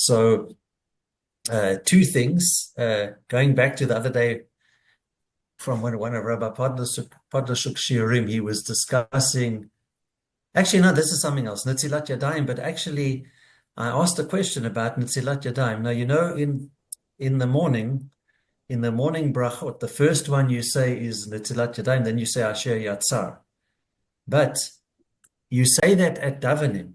So two things. Going back to the other day from one of Rabbi Podlashuk's shiurim, he was discussing. Actually, no, this is something else, Netzilat Yadayim. But actually, I asked a question about Netzilat Yadayim. Now, in the morning brachot, the first one you say is Netzilat Yadayim, then you say Asher Yatzar. But you say that at Davenim.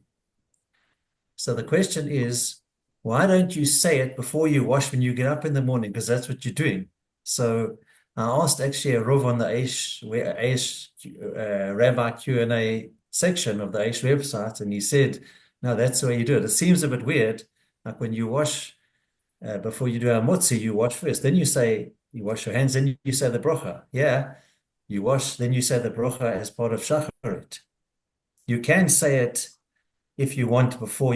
So the question is, why don't you say it before you wash when you get up in the morning? Because that's what you're doing. So I asked actually a Rov on the Aish Rabbi Q&A section of the Aish website, and he said, no, that's the way you do it. It seems a bit weird. Like when you wash, before you do a motzi, you wash first. Then you wash your hands, then you say the bracha. Yeah, you wash, then you say the bracha as part of shacharit. You can say it if you want before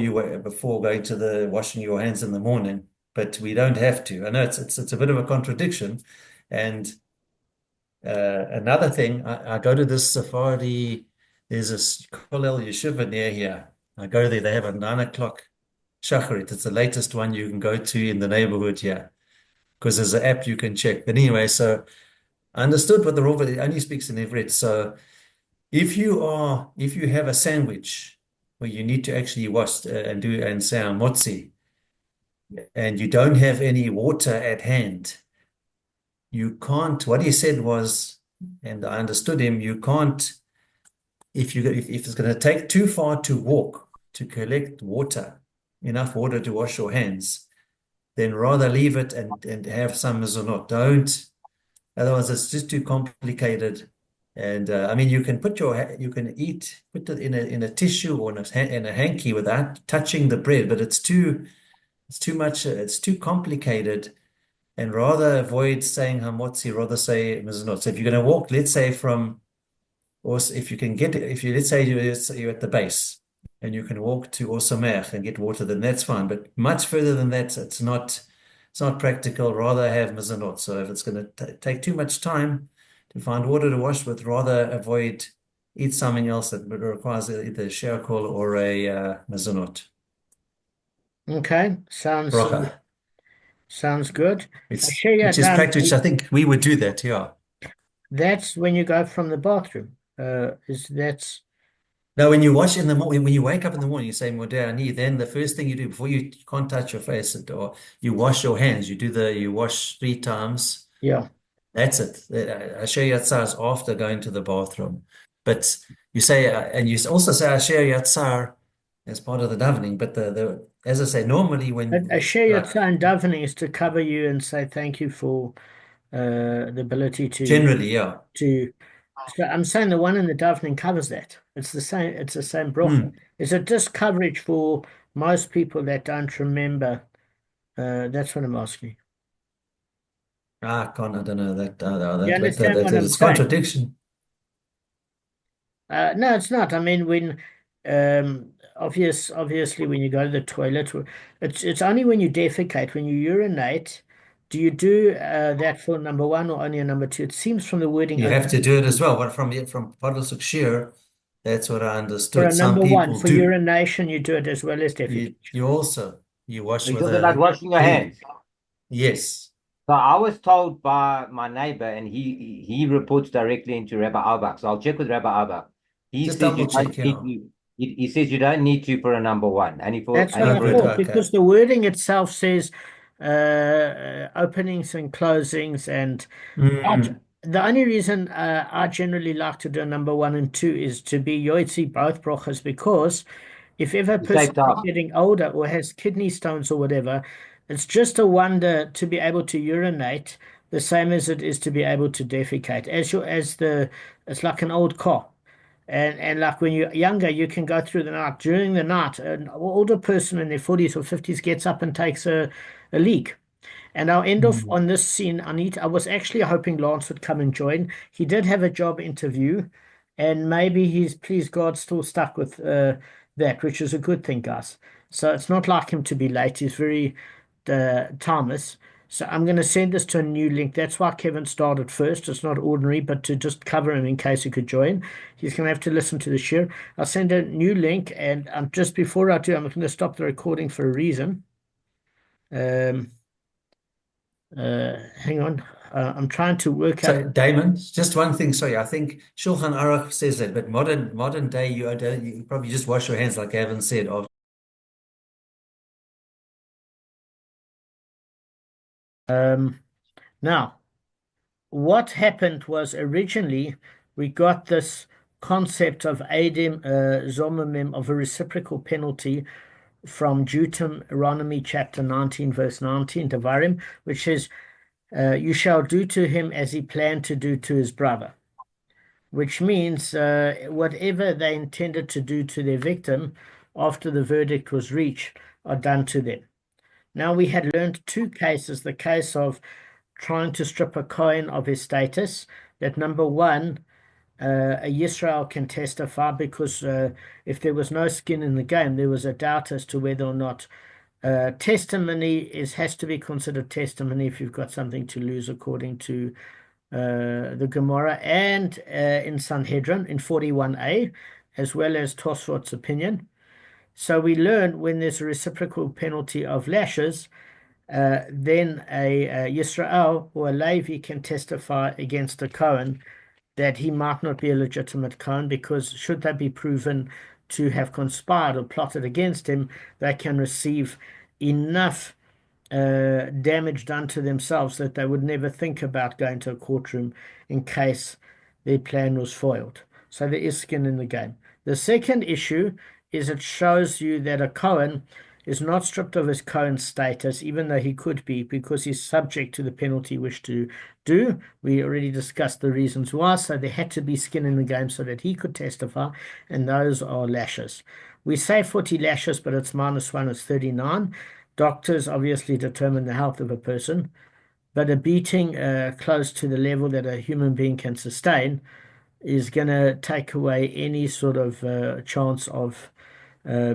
going to the washing your hands in the morning, but we don't have to. I know it's a bit of a contradiction. And another thing, I go to this Sephardi. There's a Kollel Yeshiva near here. I go there. They have a 9 o'clock shacharit. It's the latest one you can go to in the neighborhood here because there's an app you can check. But anyway, so I understood what the Rav only speaks in Ivrit. So if you have a sandwich where you need to actually wash and say a motzi, and you don't have any water at hand, you can't. What he said was, and I understood him, you can't. If it's going to take too far to walk to collect water, enough water to wash your hands, then rather leave it and have some mezonot. Don't. Otherwise, it's just too complicated. And I mean, you can put it in a tissue or in a hanky without touching the bread, but it's too much. It's too complicated. And rather avoid saying hamotzi, rather say mezonot. So if you're going to walk, let's say or if let's say you're at the base and you can walk to Osamer and get water, then that's fine. But much further than that, it's not practical. Rather have mezonot. So if it's going to take too much time to find water to wash with, rather eat something else that requires either a sherakol or a mezonot. Okay, sounds good. Which is practical, which I think we would do that, yeah. That's when you go from the bathroom. Now, when you wash in the morning, when you wake up in the morning, you say Modeh Ani, then the first thing you do before you can't touch your face or you wash your hands, you wash 3 times. Yeah. That's it. Asher Yatzar is after going to the bathroom. But you say, and you also say Asher Yatzar as part of the davening. But as I say, normally when Asher Yatzar in davening is to cover you and say thank you for the ability to generally, yeah. So I'm saying the one in the davening covers that. It's the same. It's the same bracha. Is it just coverage for most people that don't remember? That's what I'm asking. I don't know that. You understand what I'm it's saying? contradiction. No, it's not. I mean, when obviously when you go to the toilet, it's only when you defecate, when you urinate. Do you do that for number one or only a number two? It seems from the wording. You have to do it as well. But from Podlashuk Shir, that's what I For understood. a Some number one, people for do. urination, you do it as well as defecation. You wash You're with talking about washing your hands. Yes. So I was told by my neighbor, and he reports directly into Rabbi Auerbach. So I'll check with Rabbi Auerbach. He Just says double check, yeah. he says you don't need to for a number one. That's what I thought, because the wording itself says openings and closings, and the only reason I generally like to do a number one and two is to be yoitzi both brachas, because if ever a person is getting older or has kidney stones or whatever, it's just a wonder to be able to urinate the same as it is to be able to defecate. It's like an old car. And like when you're younger, you can go through the night. During the night, an older person in their 40s or 50s gets up and takes a leak. And I'll end off on this scene. I was actually hoping Lance would come and join. He did have a job interview, and maybe he's, please God, still stuck with that, which is a good thing, guys. So it's not like him to be late. He's very timeless. So I'm going to send this to a new link. That's why Kevin started first. It's not ordinary, but to just cover him in case he could join. He's going to have to listen to the share. I'll send a new link, and just before I do, I'm going to stop the recording for a reason. Um, hang on. I'm trying to work So, out. Damon, just one thing. Sorry, I think Shulchan Aruch says that, but modern day, you probably just wash your hands, like Gavin said. Of Now, what happened was originally we got this concept of Adim Zomimim, of a reciprocal penalty, from Deuteronomy chapter 19, verse 19, Devarim, which says, you shall do to him as he planned to do to his brother, which means whatever they intended to do to their victim after the verdict was reached are done to them. Now, we had learned two cases, the case of trying to strip a Kohen of his status, that number one, a Yisrael can testify, because if there was no skin in the game, there was a doubt as to whether or not testimony has to be considered testimony if you've got something to lose, according to the Gemara, and in Sanhedrin in 41a, as well as Tosfot's opinion. So we learn when there's a reciprocal penalty of lashes, then a Yisrael or a Levi can testify against a Cohen that he might not be a legitimate Cohen, because should they be proven to have conspired or plotted against him, they can receive enough damage done to themselves that they would never think about going to a courtroom in case their plan was foiled. So there is skin in the game. The second issue is it shows you that a Cohen is not stripped of his Cohen status, even though he could be, because he's subject to the penalty wished to do. We already discussed the reasons why. So there had to be skin in the game so that he could testify, and those are lashes. We say 40 lashes, but it's -1, it's 39. Doctors obviously determine the health of a person, but a beating close to the level that a human being can sustain is going to take away any sort of chance of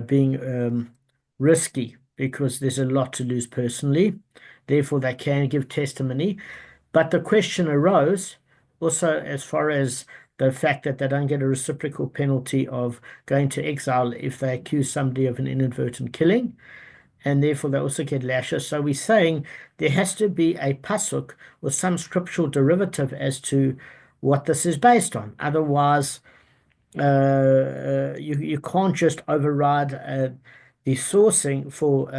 being risky, because there's a lot to lose personally. Therefore, they can give testimony. But the question arose also as far as the fact that they don't get a reciprocal penalty of going to exile if they accuse somebody of an inadvertent killing, and therefore they also get lashes. So we're saying there has to be a pasuk or some scriptural derivative as to what this is based on. Otherwise, you can't just override the sourcing for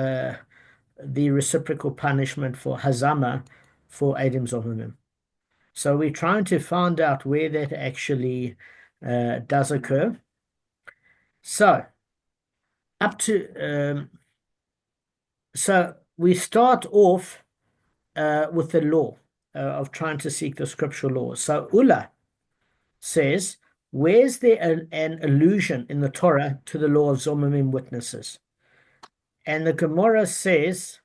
the reciprocal punishment for hazama for Adam Zomimim. So we're trying to find out where that actually does occur. So up to so we start off with the law of trying to seek the scriptural law. So Ulla says, where's there an allusion in the Torah to the law of Zomimim witnesses? And the Gemara says,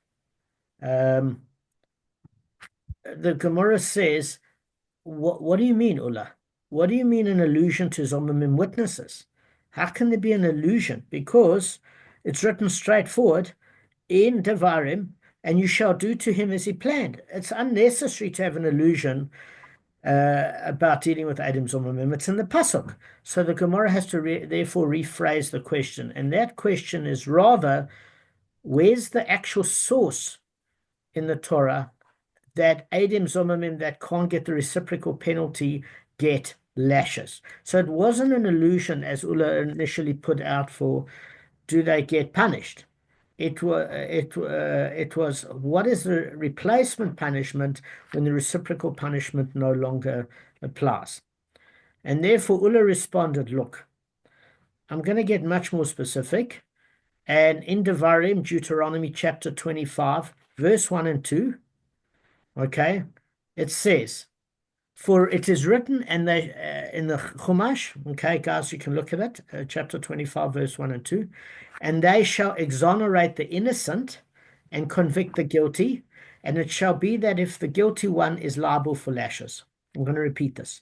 what do you mean, Ulla? What do you mean an allusion to Zomimim witnesses? How can there be an allusion? Because it's written straightforward in Devarim, and you shall do to him as he planned. It's unnecessary to have an allusion about dealing with Adam Zomimim. It's in the pasuk. So the Gemara has to therefore rephrase the question. And that question is rather, where's the actual source in the Torah that Adam Zomimim that can't get the reciprocal penalty get lashes? So it wasn't an allusion, as Ulla initially put out, for do they get punished? It was what is the replacement punishment when the reciprocal punishment no longer applies? And therefore Ulla responded, look, I'm going to get much more specific. And in Devarim, Deuteronomy chapter 25, verse 1 and 2, okay, it says, for it is written, and they in the Chumash, okay, guys, you can look at it, chapter 25, verse 1 and 2, and they shall exonerate the innocent and convict the guilty, and it shall be that if the guilty one is liable for lashes. I'm going to repeat this.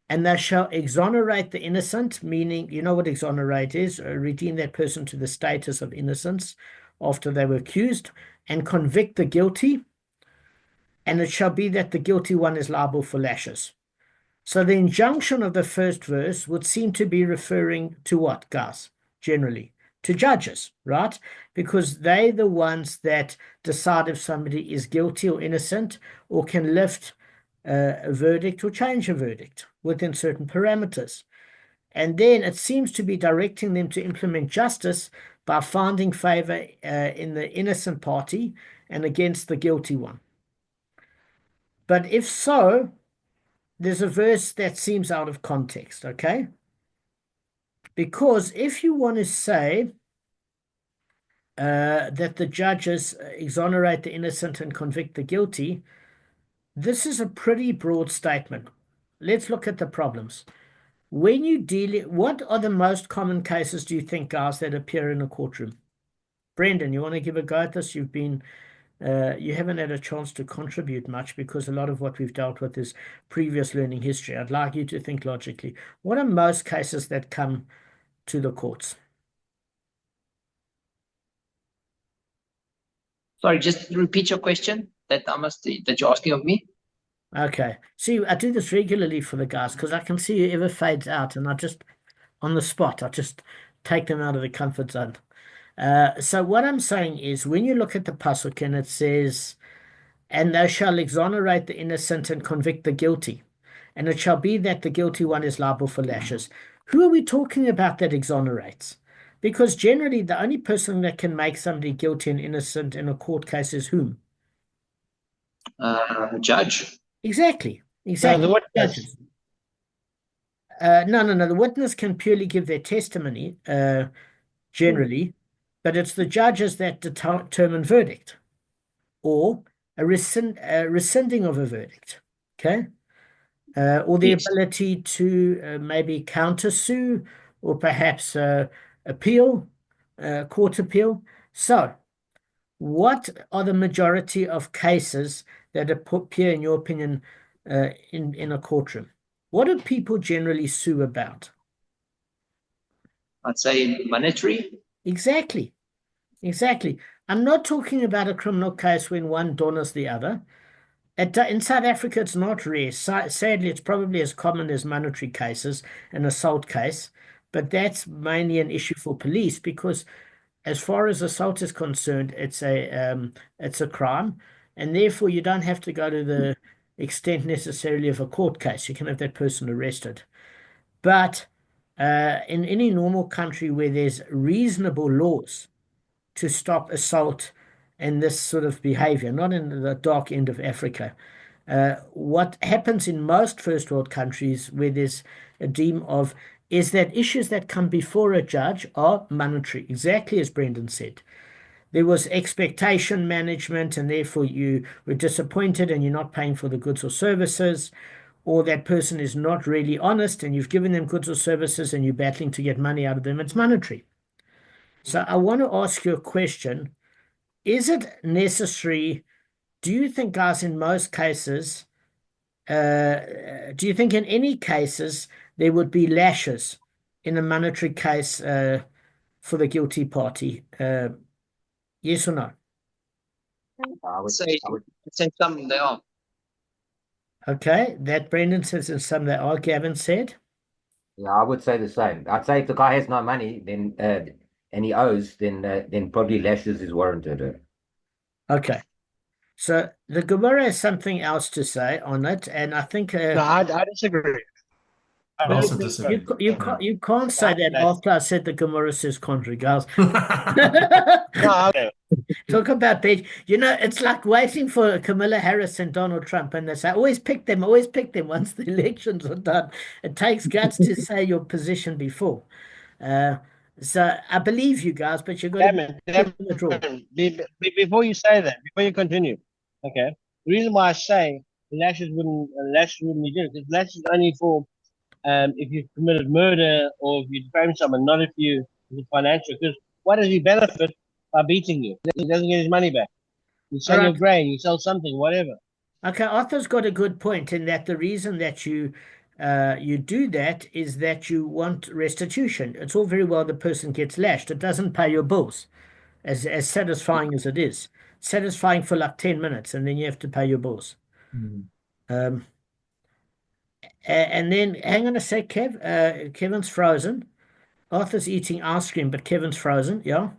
And they shall exonerate the innocent, meaning, you know what exonerate is, redeem that person to the status of innocence after they were accused, and convict the guilty, and it shall be that the guilty one is liable for lashes. So the injunction of the first verse would seem to be referring to what, guys? Generally, to judges, right? Because they're the ones that decide if somebody is guilty or innocent, or can lift a verdict or change a verdict within certain parameters. And then it seems to be directing them to implement justice by finding favor in the innocent party and against the guilty one. But if so, there's a verse that seems out of context, okay? Because if you want to say that the judges exonerate the innocent and convict the guilty, this is a pretty broad statement. Let's look at the problems. When you deal, what are the most common cases, do you think, guys, that appear in a courtroom? Brendan, you want to give a go at this? You haven't had a chance to contribute much because a lot of what we've dealt with is previous learning history. I'd like you to think logically. What are most cases that come to the courts? Sorry, just repeat your question that you're asking of me. Okay. See, I do this regularly for the guys because I can see whoever fades out, and I just, on the spot, I just take them out of the comfort zone. So what I'm saying is, when you look at the pasuk and it says, "And thou shalt exonerate the innocent and convict the guilty, and it shall be that the guilty one is liable for lashes." Who are we talking about that exonerates? Because generally, the only person that can make somebody guilty and innocent in a court case is whom? Judge. Exactly. The Judges. witness. No. The witness can purely give their testimony, generally, but it's the judges that determine verdict or a rescinding of a verdict. Okay. Or the Yes. ability to maybe countersue or perhaps appeal, court appeal. So, what are the majority of cases that appear, in your opinion, in a courtroom? What do people generally sue about? I'd say monetary. Exactly. I'm not talking about a criminal case when one donners the other. In South Africa, it's not rare. Sadly, it's probably as common as monetary cases, an assault case, but that's mainly an issue for police because, as far as assault is concerned, it's a crime, and therefore you don't have to go to the extent necessarily of a court case. You can have that person arrested. But in any normal country where there's reasonable laws to stop assault and this sort of behavior, not in the dark end of Africa. What happens in most first world countries where there's a deem of is that issues that come before a judge are monetary, exactly as Brendan said. There was expectation management, and therefore you were disappointed and you're not paying for the goods or services, or that person is not really honest and you've given them goods or services and you're battling to get money out of them. It's monetary. So I want to ask you a question. Is it necessary, do you think, guys, in most cases, do you think in any cases there would be lashes in a monetary case for the guilty party? Yes or no? I would say some they are. Okay, that Brendan says in some that are, Gavin said. Yeah, I would say the same. I'd say if the guy has no money, then and he owes, then probably lashes is warranted. Okay. So the Gemara has something else to say on it, and I think No, I disagree. I also disagree. you can't say that after I said the Gemara says contrary, guys. No, okay. Talk about page. It's like waiting for Kamala Harris and Donald Trump, and they say, always pick them once the elections are done. It takes guts to say your position before. So I believe you guys, but you've got Damon, to the draw. before you say that, before you continue, okay. The reason why I say lashes wouldn't be good because lashes only for if you've committed murder or if you defame someone, not if you it's financial. Because what does he benefit by beating you? He doesn't get his money back. You sell your grain, you sell something, whatever. Okay, Arthur's got a good point in that the reason that you do that is that you want restitution. It's all very well the person gets lashed. It doesn't pay your bills, as satisfying as it is. Satisfying for like 10 minutes, and then you have to pay your bills. And then, hang on a sec, Kev. Kevin's frozen. Arthur's eating ice cream, but Kevin's frozen. Yeah.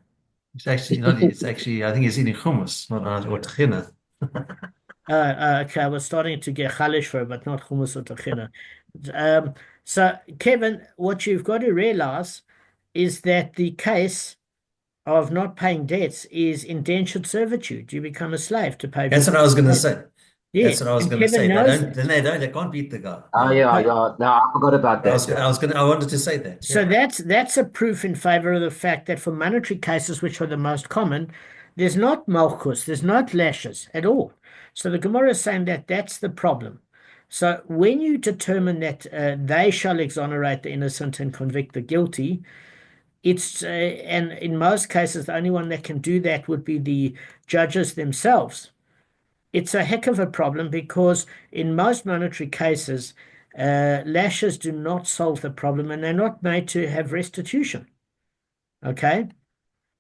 It's actually not. It's actually. I think he's eating hummus, not or tahina. Okay, I was starting to get chalish for it, but not hummus or tahina. So, Kevin, what you've got to realize is that the case of not paying debts is indentured servitude. You become a slave to pay. That's what I was going to say. Yeah, That's what I was and going to Kevin say. They knows don't. that. Then they don't. They can't beat the guy. Oh yeah, yeah. No, I forgot about that. I was going. I wanted to say that. So Yeah. that's a proof in favor of the fact that for monetary cases, which are the most common, there's not Makkos, there's not lashes at all. So the Gemara is saying that that's the problem. So when you determine that they shall exonerate the innocent and convict the guilty, it's and in most cases the only one that can do that would be the judges themselves. It's a heck of a problem because in most monetary cases, lashes do not solve the problem and they're not made to have restitution. Okay?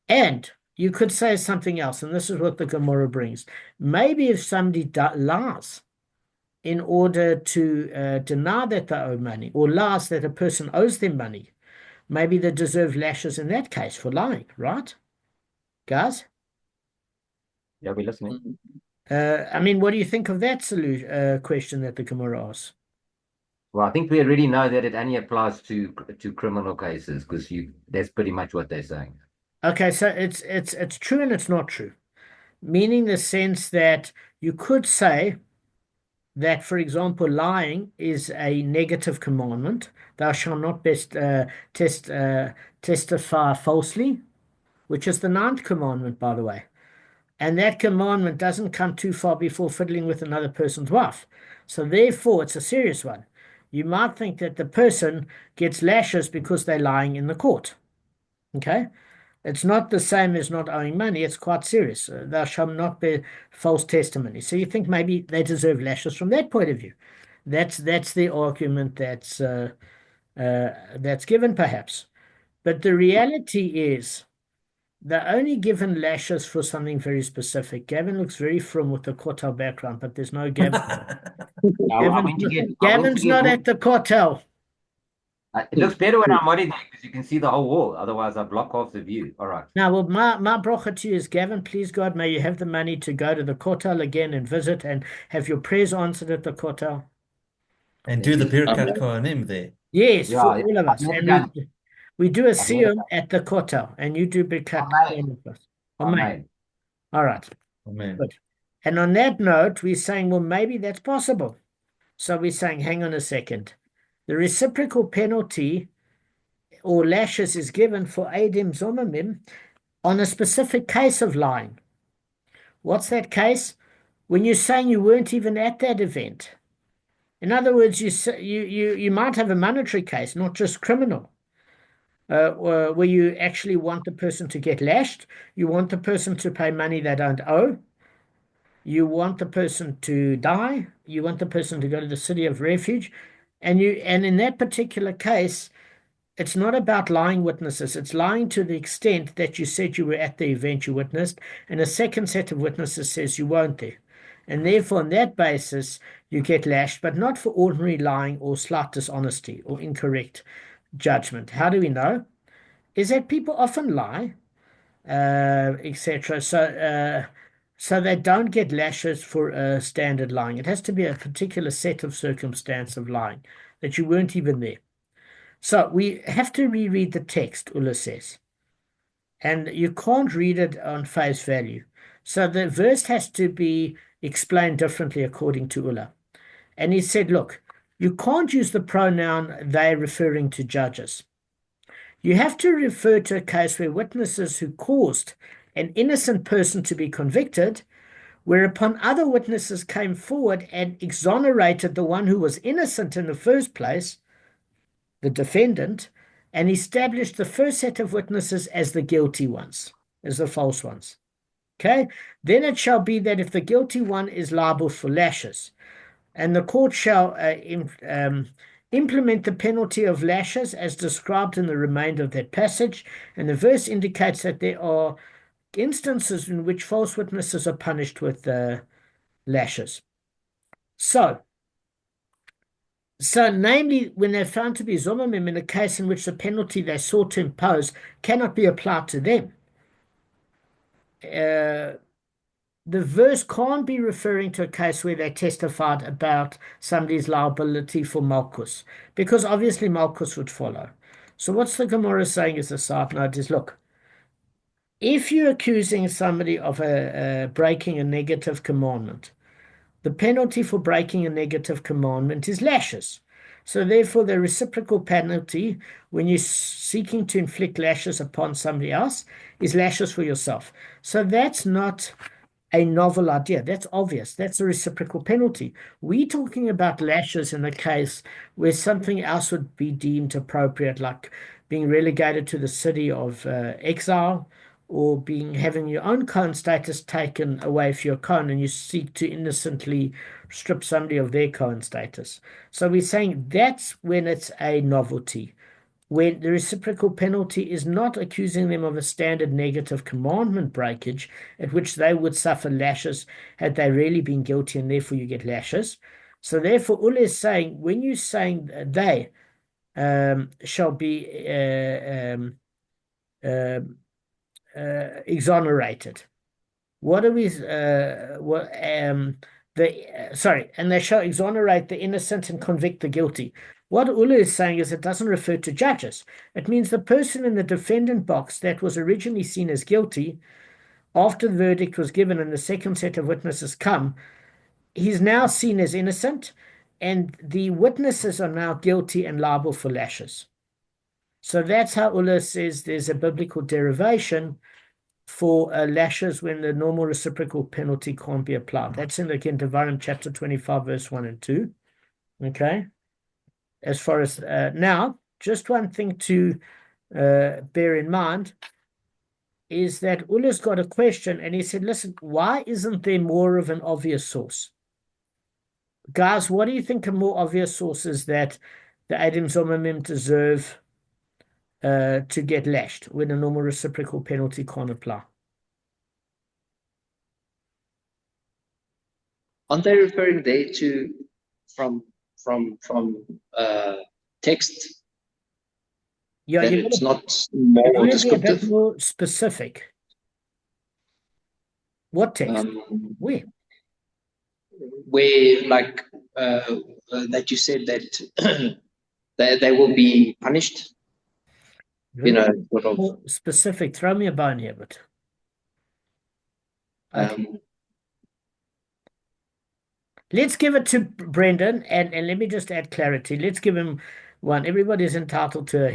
And you could say something else, and this is what the Gemara brings. Maybe if somebody lies in order to deny that they owe money, or lies that a person owes them money, maybe they deserve lashes in that case for lying, right? Guys? Yeah, we're listening. I mean, what do you think of that question that the Gemara asks? Well, I think we already know that it only applies to criminal cases because that's pretty much what they're saying. Okay, so it's true and it's not true, meaning the sense that you could say that, for example, lying is a negative commandment. Thou shalt not testify falsely, which is the ninth commandment, by the way. And that commandment doesn't come too far before fiddling with another person's wife. So therefore, it's a serious one. You might think that the person gets lashes because they're lying in the court. Okay? It's not the same as not owing money. It's quite serious. Thou shalt not bear false testimony. So you think maybe they deserve lashes from that point of view. That's the argument that's given, perhaps. But the reality is they're only given lashes for something very specific. Gavin looks very frum with the Kotel background, but there's no Gavin. Gavin's not at the Kotel. It looks better when I'm on it because you can see the whole wall. Otherwise, I block off the view. All right. Now, well, my bracha to you is, Gavin, please God, may you have the money to go to the Kotel again and visit and have your prayers answered at the Kotel. And do the Birkat Kohanim there. Yes, Yeah, for all of us. And we do a siyum at the Kotel, and you do Birkat Kohanim with us. Amen. All right. Amen. Good. And on that note, we're saying, well, maybe that's possible. So we're saying, hang on a second. The reciprocal penalty or lashes is given for Adim Zomamim on a specific case of lying. What's that case? When you're saying you weren't even at that event. In other words, you might have a monetary case, not just criminal, where you actually want the person to get lashed. You want the person to pay money they don't owe. You want the person to die. You want the person to go to the city of refuge. And in that particular case, it's not about lying witnesses. It's lying to the extent that you said you were at the event you witnessed, and a second set of witnesses says you weren't there. And therefore, on that basis, you get lashed, but not for ordinary lying or slight dishonesty or incorrect judgment. How do we know? Is that people often lie, etc. So they don't get lashes for standard lying. It has to be a particular set of circumstance of lying that you weren't even there. So we have to reread the text, Ulla says. And you can't read it on face value. So the verse has to be explained differently according to Ulla. And he said, look, you can't use the pronoun they referring to judges. You have to refer to a case where witnesses who caused an innocent person to be convicted, whereupon other witnesses came forward and exonerated the one who was innocent in the first place, the defendant, and established the first set of witnesses as the guilty ones, as the false ones. Okay? Then it shall be that if the guilty one is liable for lashes, and the court shall implement the penalty of lashes as described in the remainder of that passage, and the verse indicates that there are instances in which false witnesses are punished with lashes. So So, namely, when they're found to be zomamim in a case in which the penalty they sought to impose cannot be applied to them. The verse can't be referring to a case where they testified about somebody's liability for Makkos, because obviously Makkos would follow. So what's the Gemara saying as a side note is, look, if you're accusing somebody of breaking a negative commandment, the penalty for breaking a negative commandment is lashes. So therefore, the reciprocal penalty when you're seeking to inflict lashes upon somebody else is lashes for yourself. So that's not a novel idea. That's obvious. That's a reciprocal penalty. We're talking about lashes in a case where something else would be deemed appropriate, like being relegated to the city of exile, or having your own Cohen status taken away for your Cohen, and you seek to innocently strip somebody of their Cohen status. So we're saying that's when it's a novelty. When the reciprocal penalty is not accusing them of a standard negative commandment breakage, at which they would suffer lashes had they really been guilty, and therefore you get lashes. So therefore, Ulla is saying, when you're saying they shall be exonerated, what are we? And they shall exonerate the innocent and convict the guilty. What Ulla is saying is it doesn't refer to judges. It means the person in the defendant box that was originally seen as guilty, after the verdict was given and the second set of witnesses come, he's now seen as innocent, and the witnesses are now guilty and liable for lashes. So that's how Ulla says there's a biblical derivation for lashes when the normal reciprocal penalty can't be applied. That's in, again, Devarim chapter 25, verse 1 and 2. Okay. As far as now, just one thing to bear in mind is that Ulla's got a question, and he said, listen, why isn't there more of an obvious source? Guys, what do you think a more obvious source is that the Adam Zomamim deserve to get lashed when a normal reciprocal penalty can't apply? Aren't they referring there to from text? Yeah, that it's not more descriptive. A bit more specific. What text? Where? Where, like, that you said that they will be punished. Really sort of more specific. Throw me a bone here, but okay. Let's give it to Brendan, and let me just add clarity. Let's give him one. Everybody's entitled to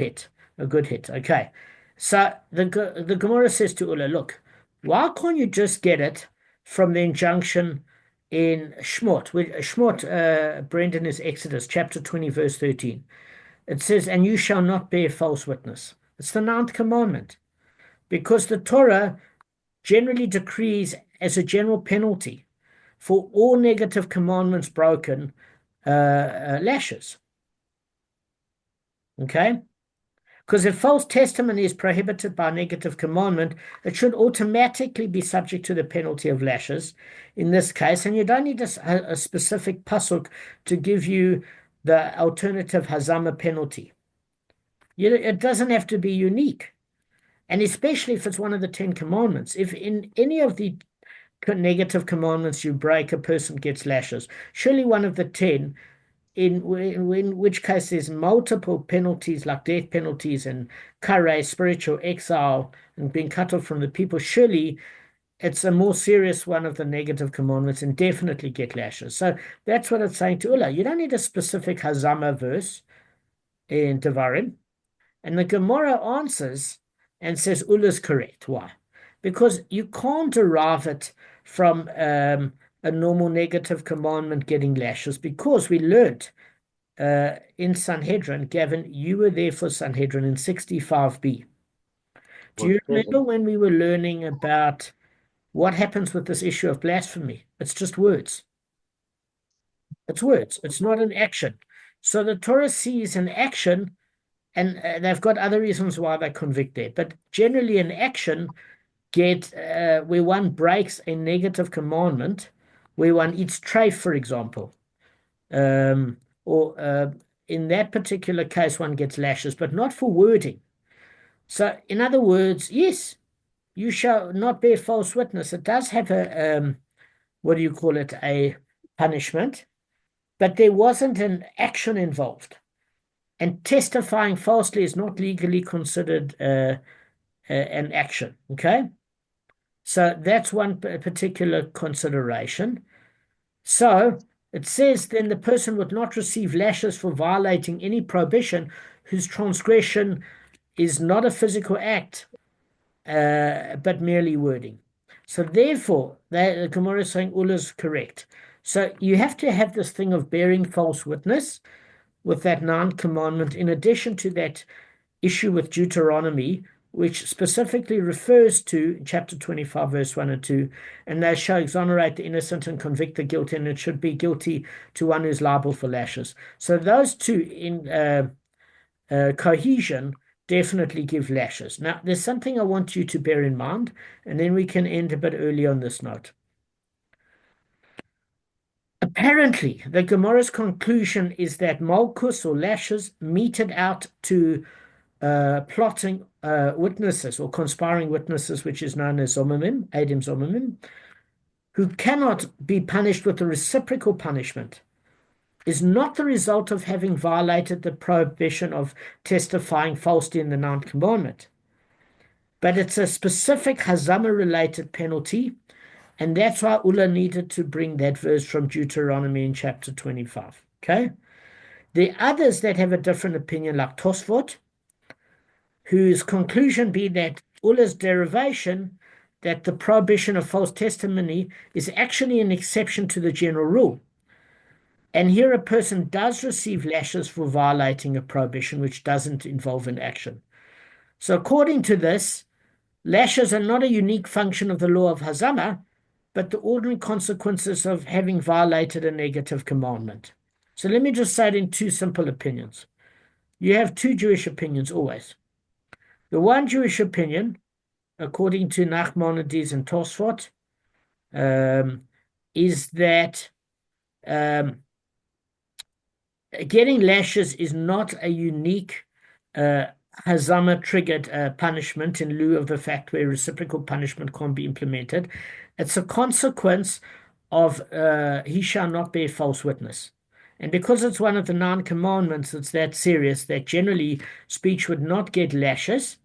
a good hit. Okay. So the Gemara says to Ulla, look, why can't you just get it from the injunction in Shmot? Shmot, Brendan, is Exodus chapter 20, verse 13. It says, and you shall not bear false witness. It's the 9th commandment, because the Torah generally decrees as a general penalty for all negative commandments broken, lashes. Okay? Because if false testimony is prohibited by negative commandment, it should automatically be subject to the penalty of lashes in this case. And you don't need a specific pasuk to give you the alternative hazama penalty. It doesn't have to be unique. And especially if it's one of the 10 commandments. If in any of the negative commandments you break, a person gets lashes. Surely one of the 10, in which case there's multiple penalties like death penalties and kare, spiritual exile, and being cut off from the people, surely it's a more serious one of the negative commandments and definitely get lashes. So that's what it's saying to Ulla. You don't need a specific hazama verse in Devarim. And the Gemara answers and says Ulla's correct. Why? Because you can't derive it from a normal negative commandment getting lashes, because we learnt in Sanhedrin, Gavin, you were there for Sanhedrin in 65b. Do you remember when we were learning about what happens with this issue of blasphemy? It's just words. It's words. It's not an action. So the Torah sees an action, and they've got other reasons why they convict there. But generally an action where one breaks a negative commandment, where one eats treif, for example, or in that particular case, one gets lashes, but not for wording. So, in other words, yes, you shall not bear false witness. It does have a, what do you call it, a punishment, but there wasn't an action involved. And testifying falsely is not legally considered an action, okay? So that's one particular consideration. So it says then the person would not receive lashes for violating any prohibition whose transgression is not a physical act, but merely wording. So therefore, the Gemara is saying Ulla is correct. So you have to have this thing of bearing false witness with that ninth commandment, in addition to that issue with Deuteronomy, which specifically refers to chapter 25, verse 1 and 2, and they shall exonerate the innocent and convict the guilty, and it should be guilty to one who's liable for lashes. So those two in cohesion definitely give lashes. Now, there's something I want you to bear in mind, and then we can end a bit early on this note. Apparently, the Gemara's conclusion is that Makkos or lashes meted out to plotting witnesses or conspiring witnesses, which is known as zomimim, Adim zomimim, who cannot be punished with a reciprocal punishment, is not the result of having violated the prohibition of testifying falsely in the ninth commandment, but it's a specific hazama-related penalty, and that's why Ulla needed to bring that verse from Deuteronomy in chapter 25. Okay? The others that have a different opinion, like Tosfot, whose conclusion be that Ulla's derivation, that the prohibition of false testimony is actually an exception to the general rule. And here a person does receive lashes for violating a prohibition which doesn't involve an action. So according to this, lashes are not a unique function of the law of Hazama, but the ordinary consequences of having violated a negative commandment. So let me just say it in two simple opinions. You have two Jewish opinions always. The one Jewish opinion, according to Nachmanides and Tosfot, is that getting lashes is not a unique Hazama-triggered punishment in lieu of the fact where reciprocal punishment can't be implemented. It's a consequence of he shall not bear false witness. And because it's one of the 9 commandments, it's that serious that generally speech would not get lashes.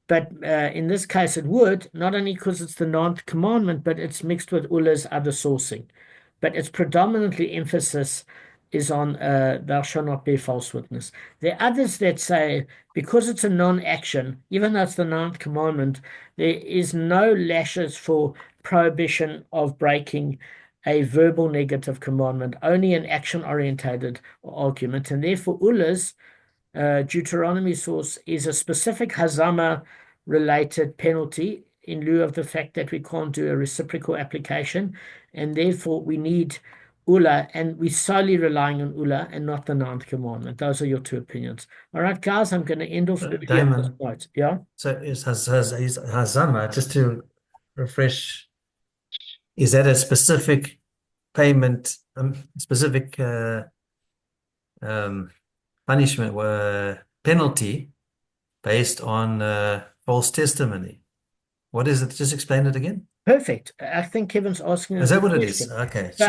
But in this case, it would, not only because it's the 9th commandment, but it's mixed with Ulla's other sourcing. But its predominantly emphasis is on thou shalt not bear false witness. There are others that say, because it's a non-action, even though it's the 9th commandment, there is no lashes for prohibition of breaking a verbal negative commandment, only an action-orientated argument. And therefore, Ulla's Deuteronomy source is a specific Hazama-related penalty in lieu of the fact that we can't do a reciprocal application. And therefore, we need Ulla, and we're solely relying on Ulla and not the 9th commandment. Those are your two opinions. All right, guys, I'm going to end off Damon. Yeah. So is Hazama, just to refresh, is that a specific payment, specific punishment or penalty based on false testimony? What is it? Just explain it again. Perfect. I think Kevin's asking. Is that what it is? Okay. So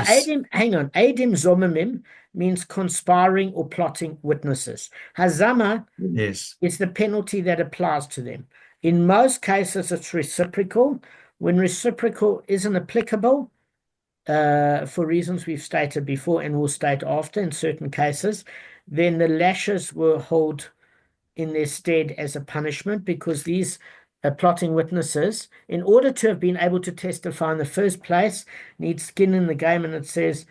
hang on. Adim zomimim means conspiring or plotting witnesses. Hazama is the penalty that applies to them. In most cases, it's reciprocal. When reciprocal isn't applicable, for reasons we've stated before and will state after in certain cases, then the lashes will hold in their stead as a punishment, because these plotting witnesses, in order to have been able to testify in the first place, need skin in the game. And it says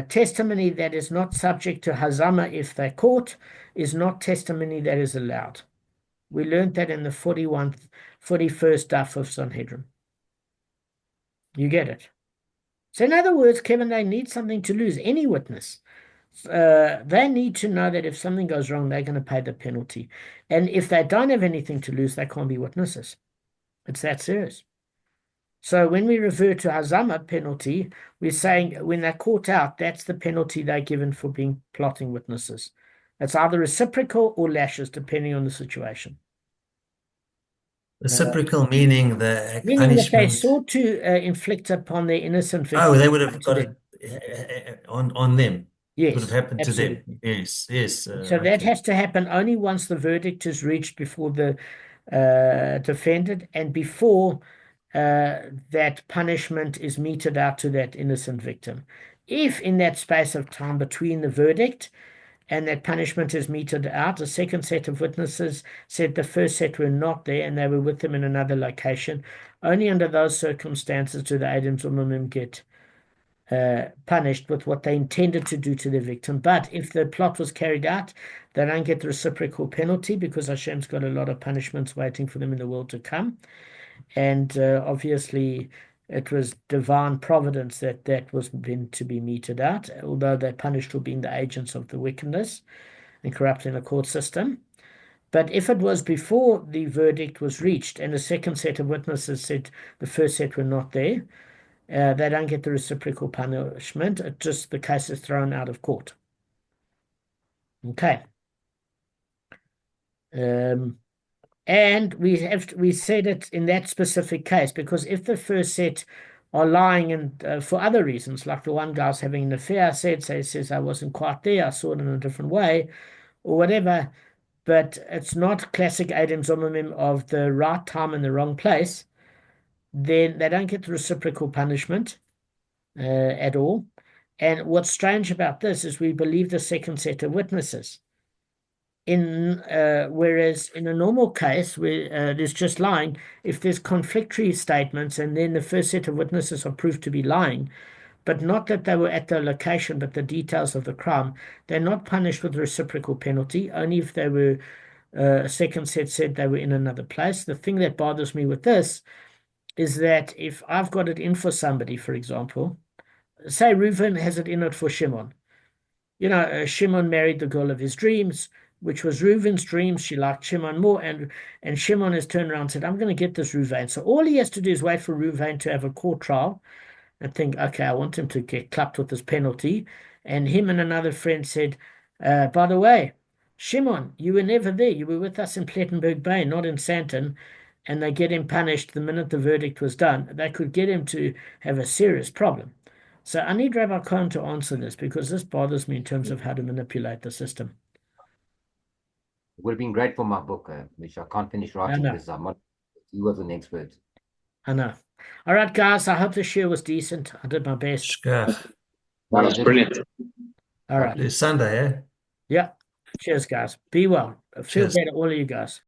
testimony that is not subject to Hazama, if they're caught, is not testimony that is allowed. We learned that in the 41st daf of Sanhedrin. You get it? So in other words, Kevin, they need something to lose. Any witness. They need to know that if something goes wrong, they're going to pay the penalty. And if they don't have anything to lose, they can't be witnesses. It's that serious. So when we refer to Hazama penalty, we're saying when they're caught out, that's the penalty they're given for being plotting witnesses. It's either reciprocal or lashes, depending on the situation. Reciprocal meaning the Meaning that they punishment. sought to inflict upon their innocent victim. Oh, they would have got it on them. It would have Yes, happened absolutely. to them. Yes, yes. So that has to happen only once the verdict is reached before the defendant and before that punishment is meted out to that innocent victim. If in that space of time between the verdict and that punishment is meted out, a second set of witnesses said the first set were not there and they were with them in another location, only under those circumstances do the Adam Zumimim get punished with what they intended to do to the victim. But if the plot was carried out, they don't get the reciprocal penalty because Hashem's got a lot of punishments waiting for them in the world to come. And obviously, it was divine providence that that was meant to be meted out, although they're punished for being the agents of the wickedness and corrupting the court system. But if it was before the verdict was reached and a second set of witnesses said the first set were not there, they don't get the reciprocal punishment. It just the case is thrown out of court. Okay. And we said it in that specific case because if the first set are lying and for other reasons, like the one guy's having an affair, so he says I wasn't quite there, I saw it in a different way, or whatever, but it's not classic Adam Zomimim of the right time and the wrong place, then they don't get the reciprocal punishment at all. And what's strange about this is we believe the second set of witnesses. Whereas in a normal case where there's just lying, if there's conflictory statements and then the first set of witnesses are proved to be lying, but not that they were at the location, but the details of the crime, they're not punished with reciprocal penalty, only if they were a second set said they were in another place. The thing that bothers me with this is that if I've got it in for somebody, for example, say Reuven has it in it for Shimon. You know, Shimon married the girl of his dreams, which was Reuven's dream. She liked Shimon more, and Shimon has turned around and said, I'm going to get this Reuven. So all he has to do is wait for Reuven to have a court trial and think, okay, I want him to get clapped with this penalty. And him and another friend said, by the way, Shimon, you were never there. You were with us in Plettenberg Bay, not in Santon. And they get him punished the minute the verdict was done. They could get him to have a serious problem. So I need Rabbi Cohen to answer this because this bothers me in terms of how to manipulate the system. It would have been great for my book, which I can't finish writing because he was an expert. I know. All right, guys, I hope the share was decent. I did my best. That was brilliant. All right. It's Sunday, eh? Yeah. Cheers, guys. Be well. Feel Cheers. better, all of you guys.